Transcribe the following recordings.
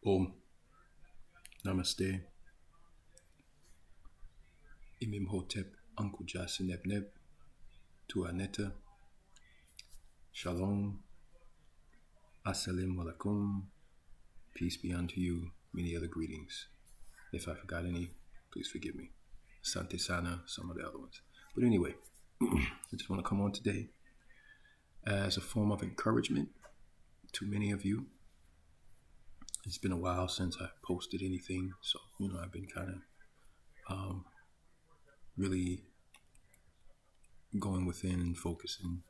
Om. Namaste. Imimhotep Uncle Jasineb Tuaneta. Shalom. Assalamu alaikum. Peace be unto you. Many other greetings. If I forgot any, please forgive me. Sante Sana, some of the other ones. But anyway, I just want to come on today as a form of encouragement to many of you. It's been a while since I posted anything, so I've been kind of really going within and focusing.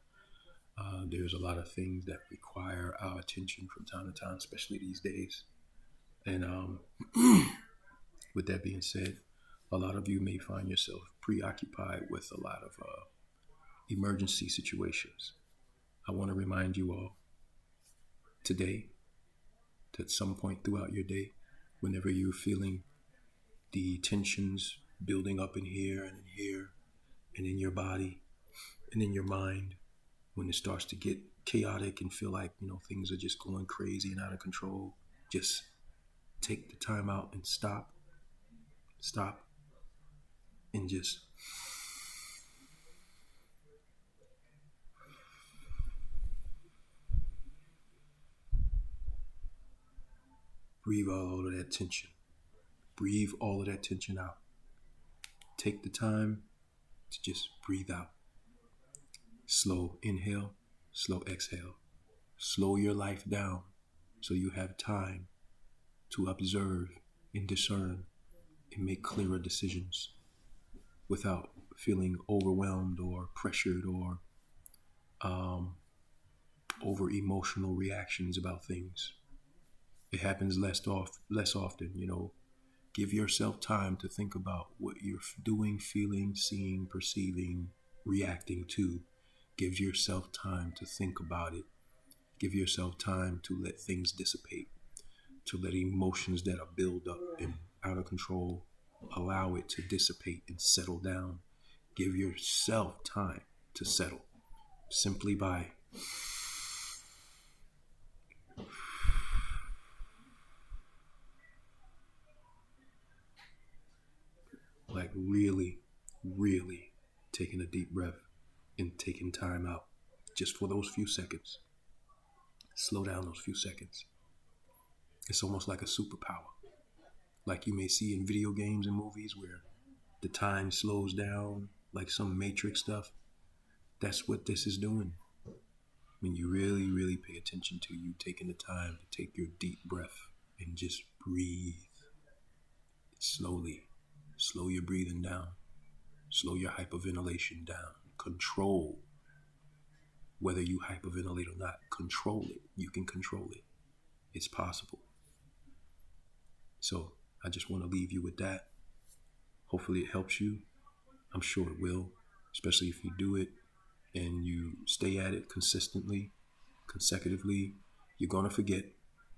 There's a lot of things that require our attention from time to time, especially these days. And with that being said, a lot of you may find yourself preoccupied with a lot of emergency situations. I want to remind you all today, at some point throughout your day, whenever you're feeling the tensions building up in here and in your body and in your mind, when it starts to get chaotic and feel like things are just going crazy and out of control, just take the time out and stop and just breathe all of that tension. Breathe all of that tension out. Take the time to just breathe out. Slow inhale, slow exhale. Slow your life down so you have time to observe and discern and make clearer decisions without feeling overwhelmed or pressured or over emotional reactions about things. It happens less often. Give yourself time to think about what you're doing, feeling, seeing, perceiving, reacting to. Give yourself time to think about it. Give yourself time to let things dissipate, to let emotions that are built up and out of control, allow it to dissipate and settle down. Give yourself time to settle simply by really, really taking a deep breath and taking time out just for those few seconds. Slow down those few seconds. It's almost like a superpower, like you may see in video games and movies where the time slows down, like some Matrix stuff. That's what this is doing. When you really, really pay attention to you taking the time to take your deep breath and just breathe slowly. Slow your breathing down. Slow your hyperventilation down. Control whether you hyperventilate or not. Control it. You can control it. It's possible. So I just want to leave you with that. Hopefully it helps you. I'm sure it will, especially if you do it and you stay at it consistently, consecutively. You're going to forget.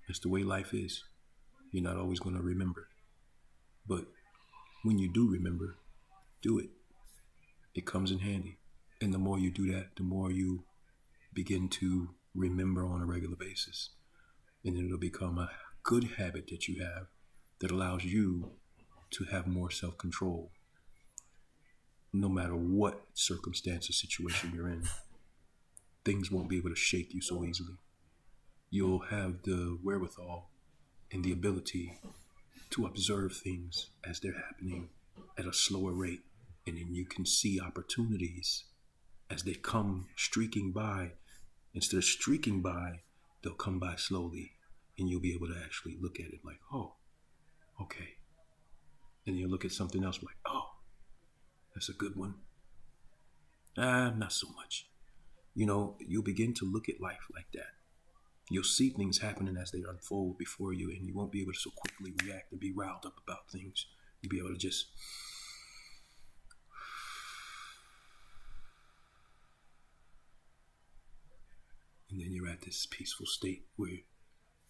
That's the way life is. You're not always going to remember. But when you do remember, do it. It comes in handy. And the more you do that, the more you begin to remember on a regular basis. And it'll become a good habit that you have that allows you to have more self-control. No matter what circumstance or situation you're in, things won't be able to shake you so easily. You'll have the wherewithal and the ability to observe things as they're happening at a slower rate. And then you can see opportunities as they come streaking by. Instead of streaking by, they'll come by slowly. And you'll be able to actually look at it like, oh, okay. And you'll look at something else like, oh, that's a good one. Not so much. You'll begin to look at life like that. You'll see things happening as they unfold before you, and you won't be able to so quickly react and be riled up about things. You'll be able to just and then you're at this peaceful state where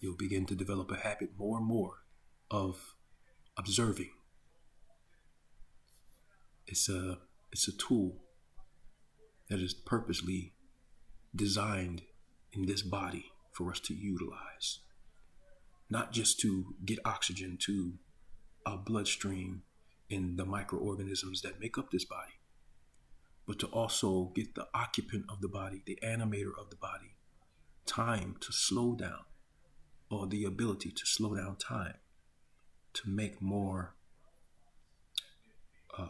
you'll begin to develop a habit more and more of observing. It's a tool that is purposely designed in this body for us to utilize. not just to get oxygen to our bloodstream and the microorganisms that make up this body, but to also get the occupant of the body, the animator of the body, time to slow down, or the ability to slow down time to make more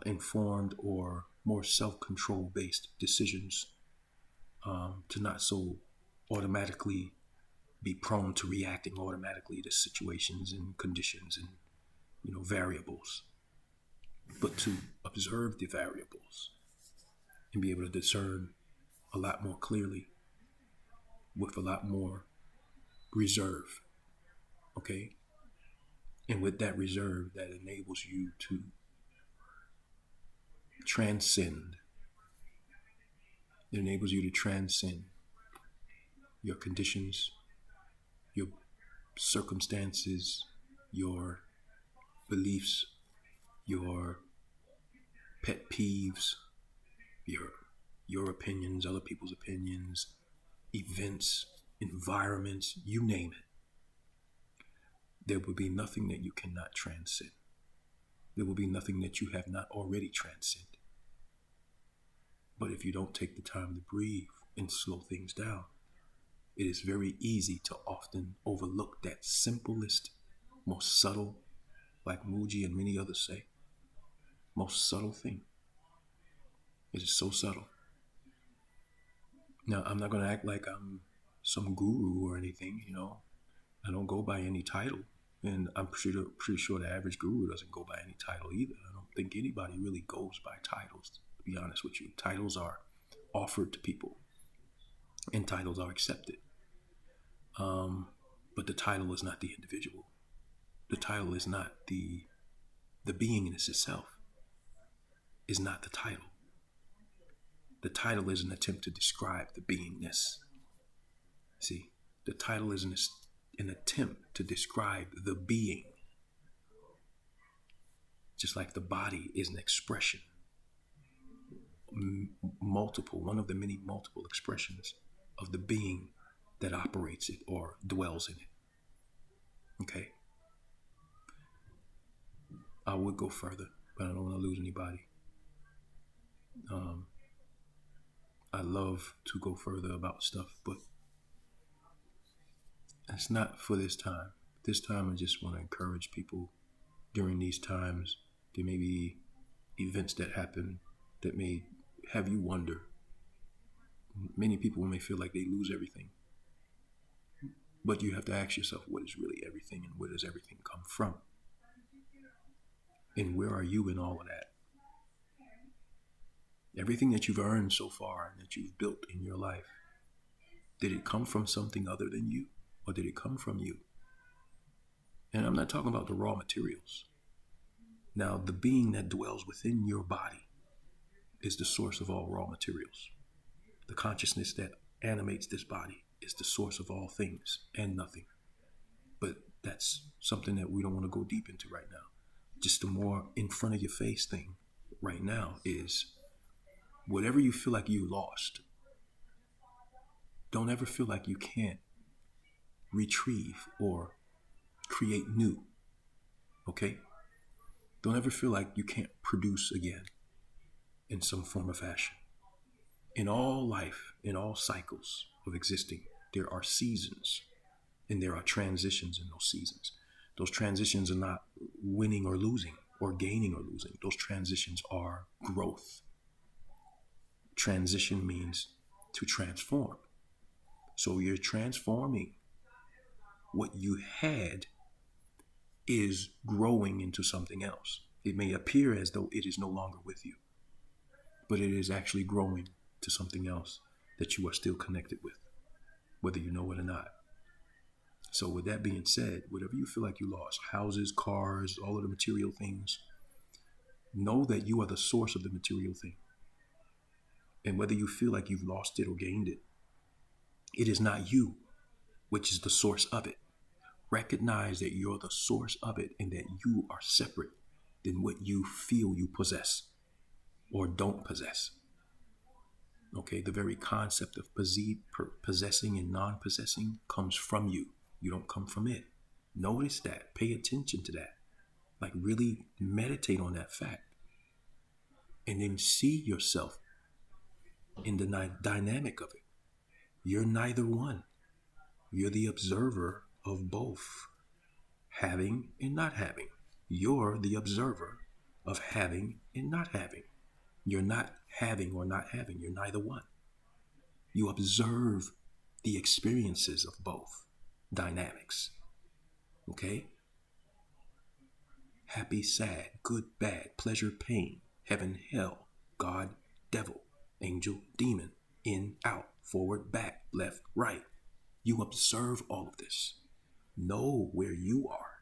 informed or more self-control based decisions, to not so automatically be prone to reacting automatically to situations and conditions and variables, but to observe the variables and be able to discern a lot more clearly with a lot more reserve. Okay? And with that reserve, that enables you to transcend. It enables you to transcend your conditions, your circumstances, your beliefs, your pet peeves, your opinions, other people's opinions, events, environments, you name it. There will be nothing that you cannot transcend. There will be nothing that you have not already transcended. But if you don't take the time to breathe and slow things down, it is very easy to often overlook that simplest, most subtle, like Muji and many others say, most subtle thing. It is so subtle. Now, I'm not going to act like I'm some guru or anything, I don't go by any title. And I'm pretty sure the average guru doesn't go by any title either. I don't think anybody really goes by titles, to be honest with you. Titles are offered to people, and titles are accepted. But the title is not the individual. The title is not the beingness itself. Is not the title. The title is an attempt to describe the beingness. See, the title is an attempt to describe the being. Just like the body is an expression. One of the many multiple expressions of the being that operates it or dwells in it. Okay? I would go further, but I don't want to lose anybody. I love to go further about stuff, but it's not for this time. This time I just want to encourage people during these times. There may be events that happen that may have you wonder. Many people may feel like they lose everything. But you have to ask yourself, what is really everything, and where does everything come from? And where are you in all of that? Everything that you've earned so far and that you've built in your life, did it come from something other than you, or did it come from you? And I'm not talking about the raw materials. Now, the being that dwells within your body is the source of all raw materials. The consciousness that animates this body is the source of all things and nothing. But that's something that we don't want to go deep into right now. Just the more in front of your face thing right now is whatever you feel like you lost, don't ever feel like you can't retrieve or create new. Okay? Don't ever feel like you can't produce again in some form or fashion. In all life, in all cycles of existing, there are seasons and there are transitions in those seasons. Those transitions are not winning or losing or gaining or losing. Those transitions are growth. Transition means to transform. So you're transforming. What you had is growing into something else. It may appear as though it is no longer with you, but it is actually growing to something else that you are still connected with, whether you know it or not. So with that being said, whatever you feel like you lost, houses, cars, all of the material things, know that you are the source of the material thing. And whether you feel like you've lost it or gained it, it is not you, which is the source of it. Recognize that you're the source of it and that you are separate than what you feel you possess or don't possess. Okay, the very concept of possessing and non-possessing comes from you. You don't come from it. Notice that. Pay attention to that. Like really meditate on that fact. And then see yourself in the dynamic of it. You're neither one. You're the observer of both, having and not having. You're the observer of having and not having. You're not having or not having. You're neither one. You observe the experiences of both dynamics. Okay? Happy, sad, good, bad, pleasure, pain, heaven, hell, God, devil, angel, demon, in, out, forward, back, left, right. You observe all of this. Know where you are.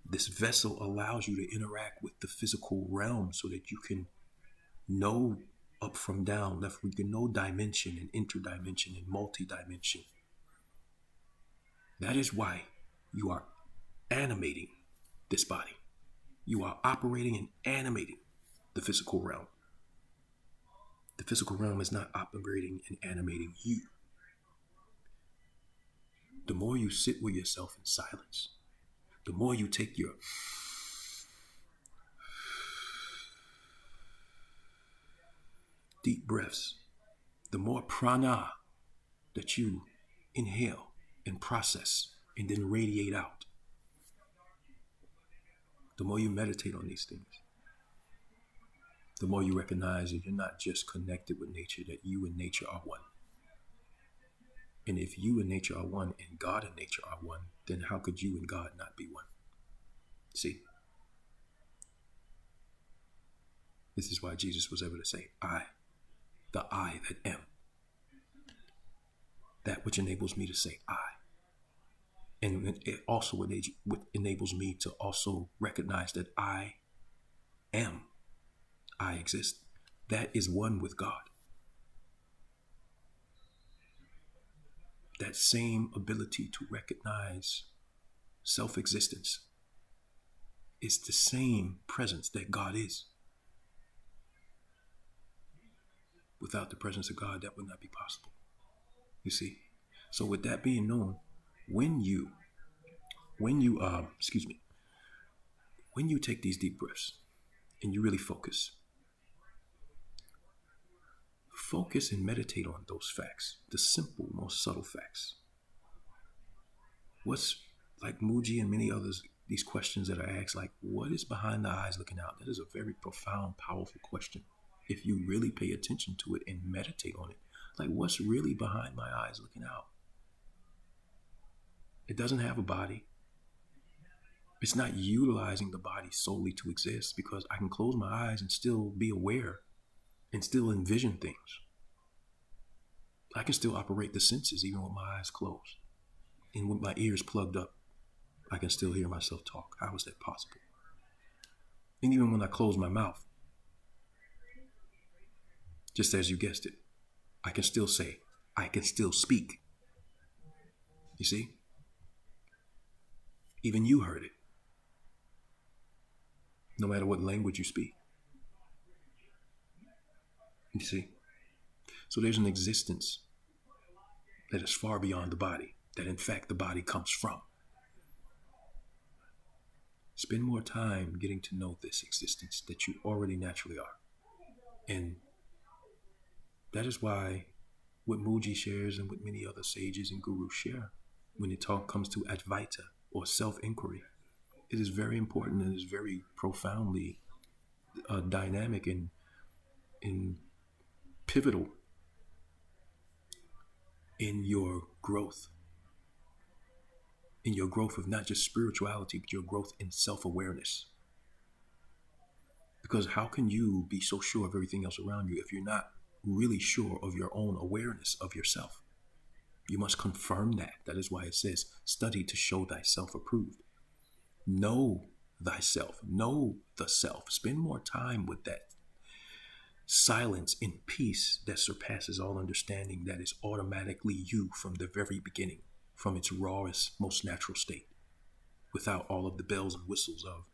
This vessel allows you to interact with the physical realm so that you can know up from down, left, you can know dimension and interdimension and multi-dimension. That is why you are animating this body. You are operating and animating the physical realm. The physical realm is not operating and animating you. The more you sit with yourself in silence, the more you take your deep breaths, the more prana that you inhale and process and then radiate out. The more you meditate on these things, the more you recognize that you're not just connected with nature, that you and nature are one. And if you and nature are one and God and nature are one, then how could you and God not be one? See, this is why Jesus was able to say, I, the I that am. That which enables me to say I. And it also enables me to also recognize that I am. I exist. That is one with God. That same ability to recognize self-existence is the same presence that God is. Without the presence of God, that would not be possible. You see? So with that being known, when you take these deep breaths and you really focus and meditate on those facts, the simple, most subtle facts. What's, like Muji and many others, these questions that are asked, like, what is behind the eyes looking out? That is a very profound, powerful question. If you really pay attention to it and meditate on it, like, what's really behind my eyes looking out? It doesn't have a body. It's not utilizing the body solely to exist, because I can close my eyes and still be aware and still envision things. I can still operate the senses even with my eyes closed. And with my ears plugged up, I can still hear myself talk. How is that possible? And even when I close my mouth, just as you guessed it, I can still say, I can still speak. You see? Even you heard it. No matter what language you speak. You see? So there's an existence that is far beyond the body, that in fact the body comes from. Spend more time getting to know this existence that you already naturally are. And that is why what Muji shares and what many other sages and gurus share, when it comes to Advaita or self-inquiry, it is very important and is very profoundly dynamic and pivotal in your growth of not just spirituality, but your growth in self-awareness. Because how can you be so sure of everything else around you if you're not really sure of your own awareness of yourself? You must confirm that. That is why it says, study to show thyself approved. Know thyself. Know the self. Spend more time with that silence and peace that surpasses all understanding, that is automatically you from the very beginning, from its rawest, most natural state, without all of the bells and whistles of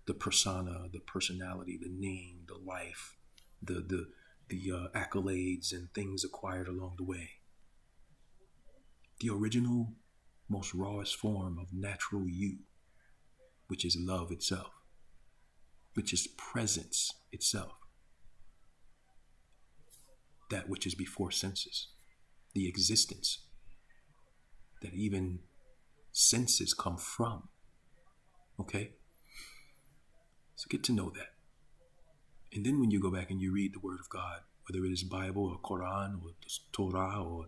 the persona, the personality, the name, the life, the accolades and things acquired along the way. The original most rawest form of natural you, which is love itself, which is presence itself, that which is before senses, the existence that even senses come from. Okay? So get to know that. And then when you go back and you read the Word of God, whether it is Bible or Quran or the Torah or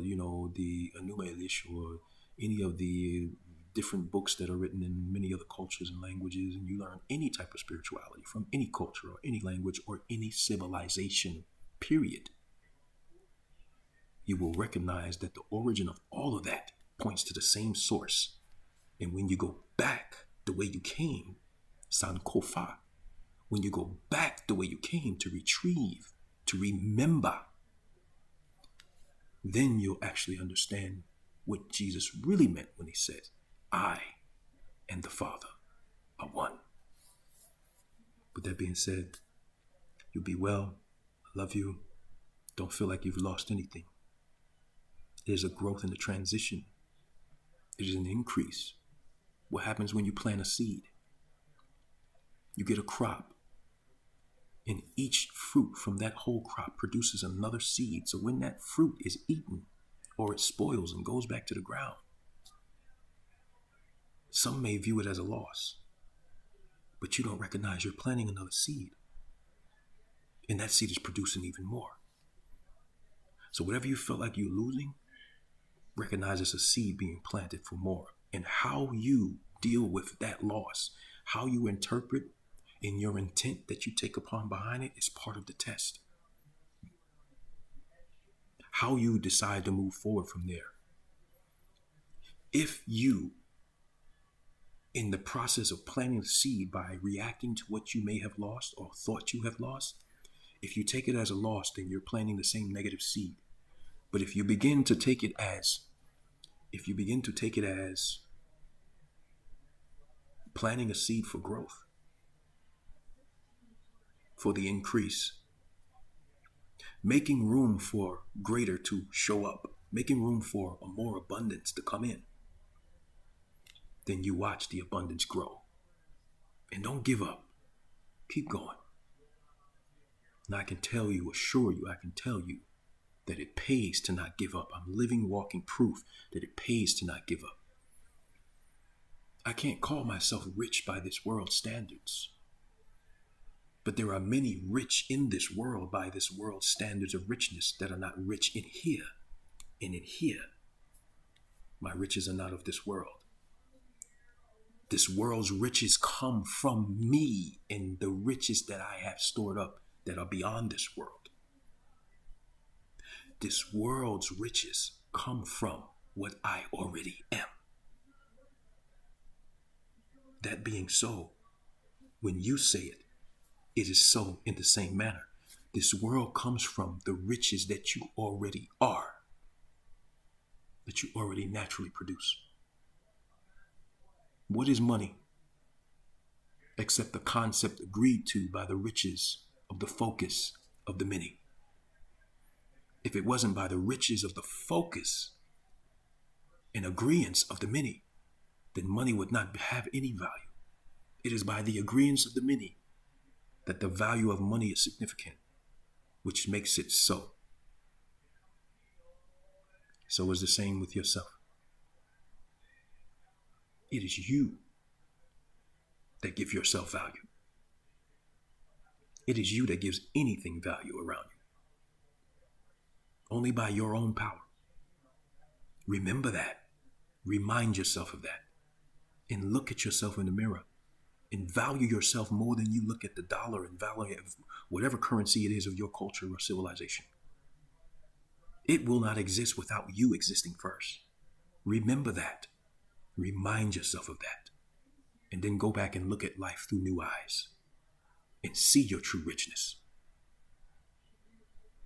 the Enuma Elish or any of the different books that are written in many other cultures and languages, and you learn any type of spirituality from any culture or any language or any civilization, period, you will recognize that the origin of all of that points to the same source. And when you go back the way you came, Sankofa, when you go back the way you came to retrieve, to remember, then you'll actually understand what Jesus really meant when he said, I and the Father are one. With that being said, you'll be well. I love you. Don't feel like you've lost anything. It is a growth and a transition. It is an increase. What happens when you plant a seed? You get a crop. And each fruit from that whole crop produces another seed. So when that fruit is eaten or it spoils and goes back to the ground, some may view it as a loss, but you don't recognize you're planting another seed. And that seed is producing even more. So whatever you felt like you're losing, recognize it's a seed being planted for more. And how you deal with that loss, how you interpret in your intent that you take upon behind it is part of the test. How you decide to move forward from there. If you, in the process of planting the seed by reacting to what you may have lost or thought you have lost, if you take it as a loss, then you're planting the same negative seed. But if you begin to take it as planting a seed for growth, for the increase, making room for greater to show up, making room for a more abundance to come in, then you watch the abundance grow. And don't give up. Keep going. And I can tell you that it pays to not give up. I'm living, walking proof that it pays to not give up. I can't call myself rich by this world's standards. But there are many rich in this world by this world's standards of richness that are not rich in here. And in here, my riches are not of this world. This world's riches come from me and the riches that I have stored up that are beyond this world. This world's riches come from what I already am. That being so, when you say it, it is so in the same manner. This world comes from the riches that you already are, that you already naturally produce. What is money except the concept agreed to by the riches of the focus of the many? If it wasn't by the riches of the focus and agreeance of the many, then money would not have any value. It is by the agreeance of the many that the value of money is significant, which makes it so. So is the same with yourself. It is you that give yourself value. It is you that gives anything value around you. Only by your own power. Remember that. Remind yourself of that. And look at yourself in the mirror. And value yourself more than you look at the dollar and value whatever currency it is of your culture or civilization. It will not exist without you existing first. Remember that. Remind yourself of that. And then go back and look at life through new eyes and see your true richness.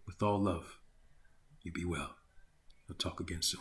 With all love, you be well. We'll talk again soon.